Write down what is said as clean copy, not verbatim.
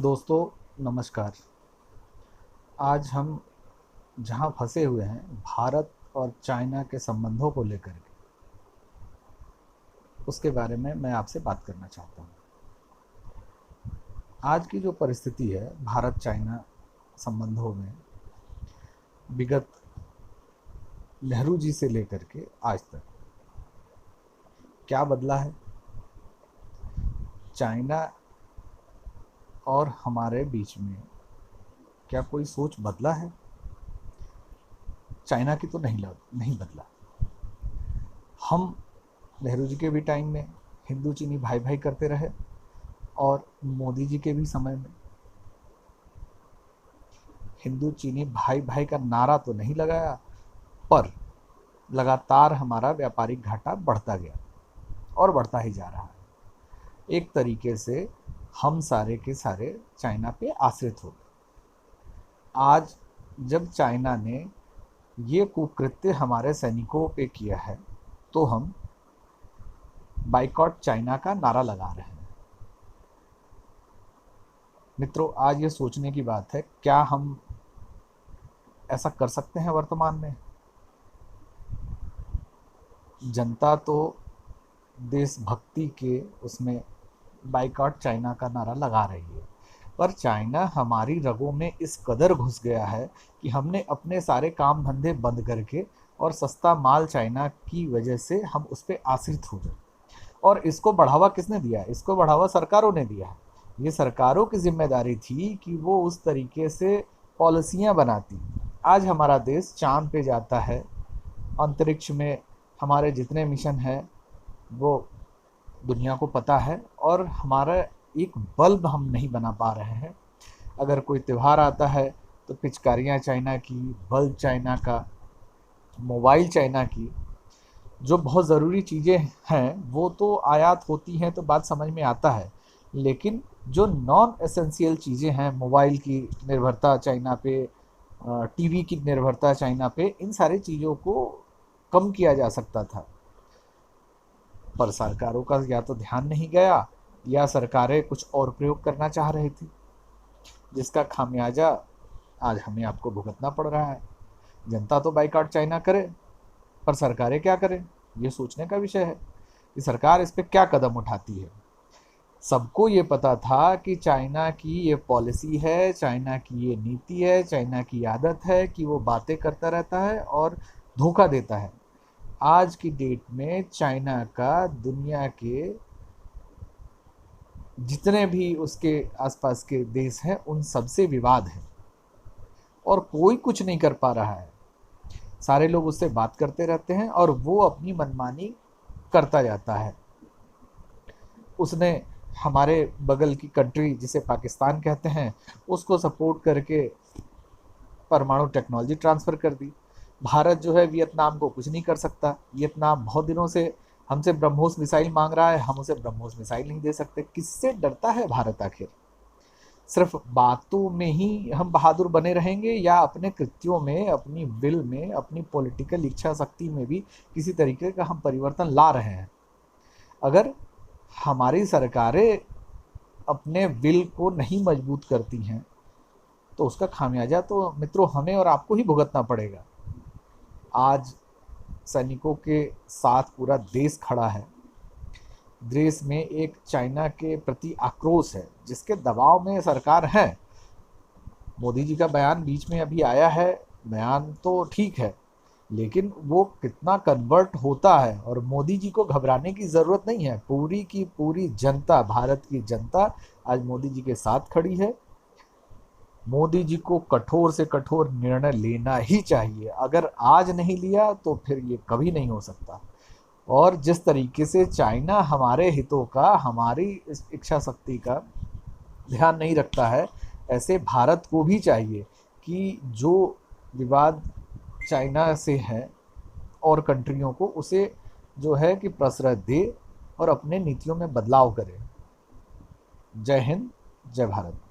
दोस्तों नमस्कार। आज हम जहां फंसे हुए हैं भारत और चाइना के संबंधों को लेकर के, उसके बारे में मैं आपसे बात करना चाहता हूं। आज की जो परिस्थिति है भारत चाइना संबंधों में, विगत नेहरू जी से लेकर के आज तक क्या बदला है? चाइना और हमारे बीच में क्या कोई सोच बदला है? चाइना की तो नहीं बदला। हम नेहरू जी के भी टाइम में हिंदू चीनी भाई भाई करते रहे और मोदी जी के भी समय में हिंदू चीनी भाई भाई का नारा तो नहीं लगाया, पर लगातार हमारा व्यापारिक घाटा बढ़ता गया और बढ़ता ही जा रहा है। एक तरीके से हम सारे के सारे चाइना पे आश्रित हो गए। आज जब चाइना ने ये कुकृत्य हमारे सैनिकों पे किया है तो हम बाइकॉट चाइना का नारा लगा रहे हैं। मित्रों, आज ये सोचने की बात है, क्या हम ऐसा कर सकते हैं वर्तमान में? जनता तो देशभक्ति के उसमें बाइकॉट चाइना का नारा लगा रही है, पर चाइना हमारी रगों में इस कदर घुस गया है कि हमने अपने सारे काम धंधे बंद करके और सस्ता माल चाइना की वजह से हम उस पर आश्रित हो गए। और इसको बढ़ावा किसने दिया है? इसको बढ़ावा सरकारों ने दिया है। ये सरकारों की जिम्मेदारी थी कि वो उस तरीके से पॉलिसियां बनाती। आज हमारा देश चांद पे जाता है, अंतरिक्ष में हमारे जितने मिशन हैं वो दुनिया को पता है, और हमारा एक बल्ब हम नहीं बना पा रहे हैं। अगर कोई त्यौहार आता है तो पिचकारियाँ चाइना की, बल्ब चाइना का, मोबाइल चाइना की। जो बहुत ज़रूरी चीज़ें हैं वो तो आयात होती हैं तो बात समझ में आता है, लेकिन जो नॉन एसेंशियल चीज़ें हैं, मोबाइल की निर्भरता चाइना पे, टीवी की निर्भरता चाइना पे, इन सारी चीज़ों को कम किया जा सकता था। पर सरकारों का या तो ध्यान नहीं गया या सरकारें कुछ और प्रयोग करना चाह रही थी, जिसका खामियाजा आज हमें आपको भुगतना पड़ रहा है। जनता तो बाइकआउट चाइना करे, पर सरकारें क्या करें, ये सोचने का विषय है कि सरकार इस पे क्या कदम उठाती है। सबको ये पता था कि चाइना की ये पॉलिसी है, चाइना की ये नीति है, चाइना की आदत है कि वो बातें करता रहता है और धोखा देता है। आज की डेट में चाइना का दुनिया के जितने भी उसके आसपास के देश हैं उन सबसे विवाद है और कोई कुछ नहीं कर पा रहा है। सारे लोग उससे बात करते रहते हैं और वो अपनी मनमानी करता जाता है। उसने हमारे बगल की कंट्री जिसे पाकिस्तान कहते हैं उसको सपोर्ट करके परमाणु टेक्नोलॉजी ट्रांसफ़र कर दी। भारत जो है वियतनाम को कुछ नहीं कर सकता। वियतनाम बहुत दिनों से हमसे ब्रह्मोस मिसाइल मांग रहा है, हम उसे ब्रह्मोस मिसाइल नहीं दे सकते। किससे डरता है भारत आखिर? सिर्फ बातों में ही हम बहादुर बने रहेंगे या अपने कृत्यों में, अपनी विल में, अपनी पॉलिटिकल इच्छा शक्ति में भी किसी तरीके का हम परिवर्तन ला रहे हैं? अगर हमारी सरकारें अपने विल को नहीं मजबूत करती हैं तो उसका खामियाजा तो मित्रों हमें और आपको ही भुगतना पड़ेगा। आज सैनिकों के साथ पूरा देश खड़ा है। देश में एक चाइना के प्रति आक्रोश है जिसके दबाव में सरकार है। मोदी जी का बयान बीच में अभी आया है, बयान तो ठीक है, लेकिन वो कितना कन्वर्ट होता है? और मोदी जी को घबराने की ज़रूरत नहीं है। पूरी की पूरी जनता, भारत की जनता आज मोदी जी के साथ खड़ी है। मोदी जी को कठोर से कठोर निर्णय लेना ही चाहिए। अगर आज नहीं लिया तो फिर ये कभी नहीं हो सकता। और जिस तरीके से चाइना हमारे हितों का, हमारी इस इच्छा शक्ति का ध्यान नहीं रखता है, ऐसे भारत को भी चाहिए कि जो विवाद चाइना से है और कंट्रियों को, उसे जो है कि प्रश्रय दे और अपने नीतियों में बदलाव करे। जय हिंद, जय भारत।